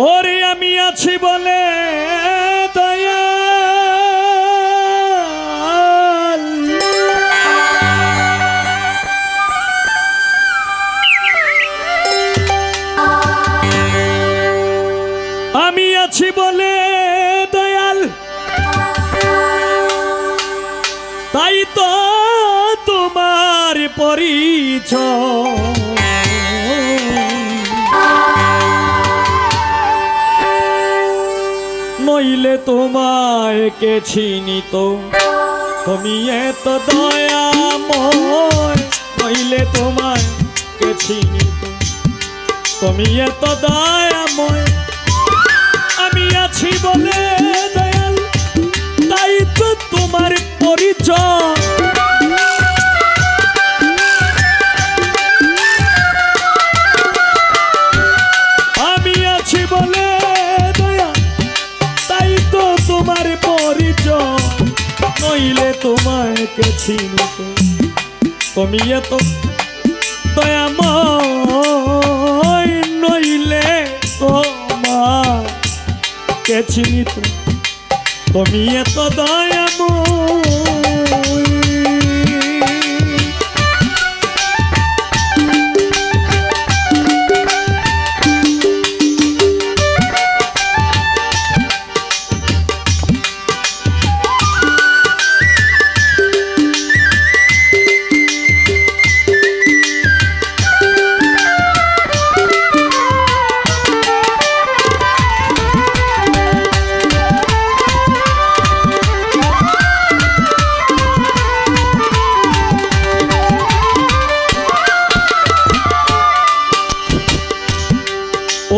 ওরে আমি আছি বলে দয়াল, আমি আছি বলে দয়াল, তাই তো তোমার পরিচয়। নইলে তোমায় কে চিনিত, তুমি এত দয়াময়। নইলে তোমায় কে চিনিত, তুমি এত দয়াময়। আমি আছি বলে দয়াল, তাই তো তোমার পরিচয়। আমি আছি বলে তোমার পরিচয়, নইলে তোমায় কে চিনিত, তুমি এত দয়াময়। নইলে তোমার কে চিনিত, তুমি এত দয়াময়।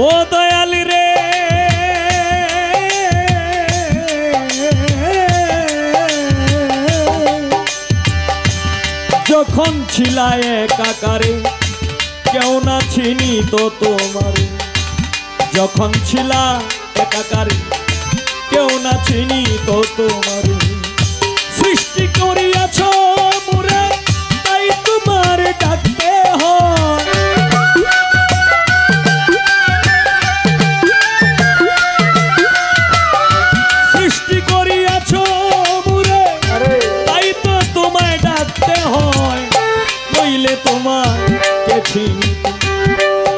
ও দয়াল রে, যখন ছিলা একাকারে কেউ না চিনি তো তোমার। যখন ছিলা একাকারে কেউ না চিনি তো তোমার। সৃষ্টি করিয়াছ মোরে, তাই তোমার ডাকতে হয়।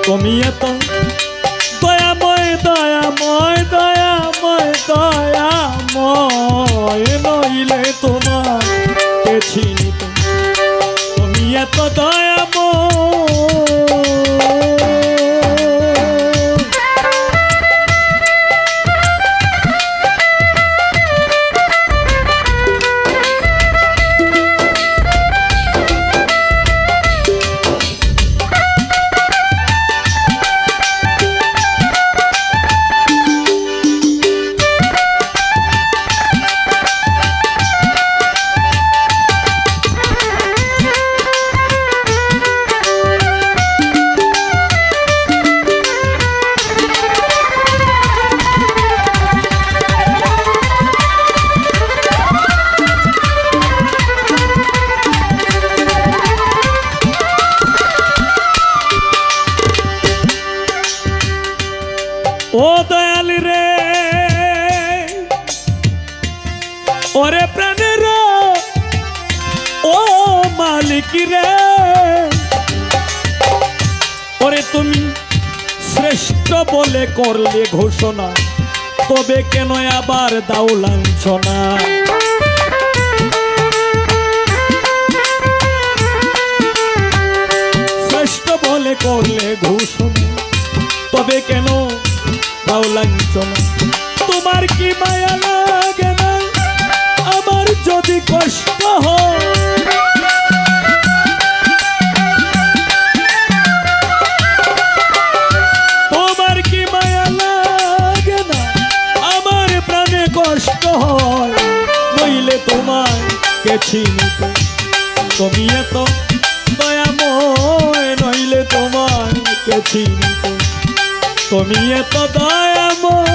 তুমি এত দয়াময় দয়াময় দয়াময় দয়াময়। নইলে তোমার কে চিনিত, তুমি এত দয়াময়। ও দয়াল রে, ওরে প্রাণের ও মালিক রে, ওরে তুমি শ্রেষ্ঠ বলে করলে ঘোষণা, তবে কেন আবার দাও লাঞ্ছনা। শ্রেষ্ঠ বলে করলে ঘোষণা, তবে কেন দাও লাঞ্ছনা। তোমার কি মায়া লাগে না আমার যদি কষ্ট হয়? তোমার কি মায়া লাগে না আমার প্রাণে কষ্ট হয়? নইলে তোমার কে চিনিত, তুমি এত দয়াময়। নইলে তোমার কে চিনিত, তুমি এত দয়াময়।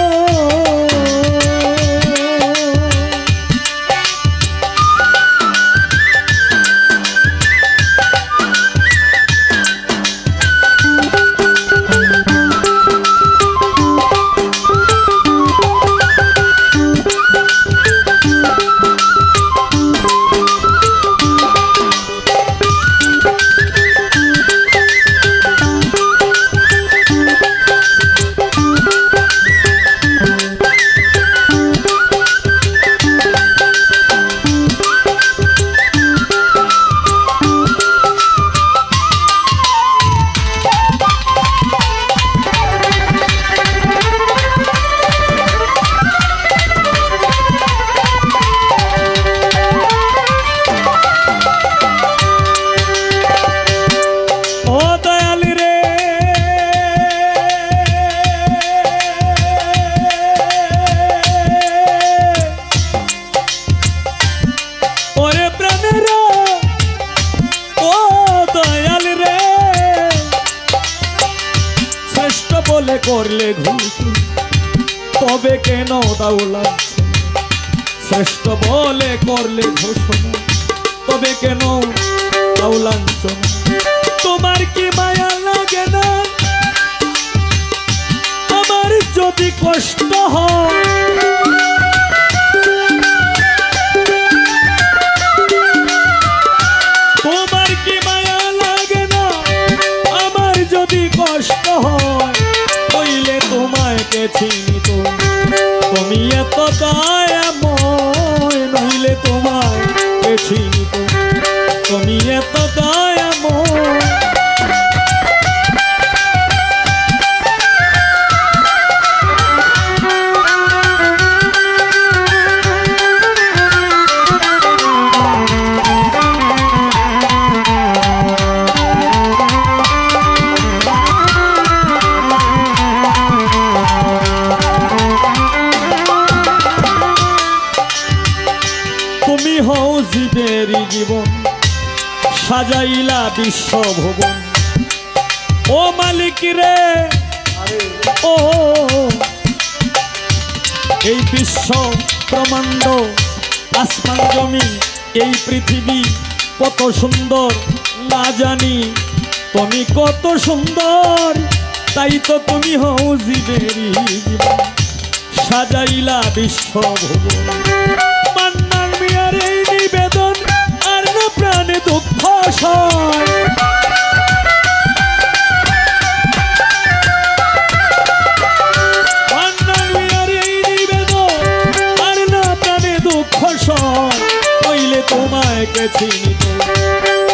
শুনি তবে কেন দাও লাঞ্ছনা শ্রেষ্ঠ বলে করলে ঘোষণা তবে কেন দাও লাঞ্ছনা তোমার কি মায়া লাগে না আমার যদি কষ্ট হয় তোমার কি মায়া লাগে না আমার যদি কষ্ট হয় হইলে তোমায় কে চিনিত তুমি এত দয়াময় নইলে তোমায় কে চিনিত তুমি এত দয়াময় তুমি হও জীবেরই জীবন সাজাইলা বিশ্ব ভুবন ও মালিক রে ও এই বিশ্ব ব্রহ্মাণ্ড আসমান জমি এই পৃথিবী কত সুন্দর না জানি তুমি কত সুন্দর তাই তো তুমি হও জীবেরই জীবন সাজাইলা বিশ্ব ভুবন মান্নান মিয়ার এই নিবেদন আর না প্রাণে দুঃখ সয় মান্নান মিয়ার এই নিবেদন আর না প্রাণে দুঃখ সয় হইলে তোমায় কে চিনিত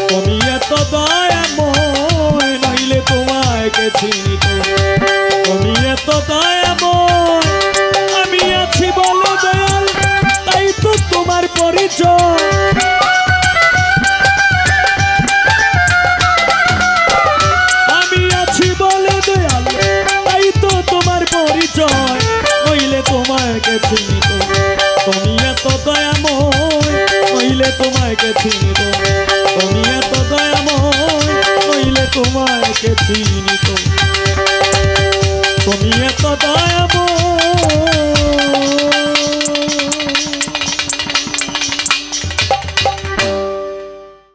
তুমি এত দয়াময় নইলে তোমায় কে চিনিত তুমি এত দয়াময় আমি আছি বলে দয়াল তাই তো তোমার পরিচয় আমি আছি বলে দয়াল তাই তো তোমার পরিচয় নইলে তোমায় কে চিনিত তুমি এত দয়াময় নইলে তোমায় কে চিনিত তুমি এত দয়াময় নইলে তোমায় কে চিনিত তুমি এত দয়াময়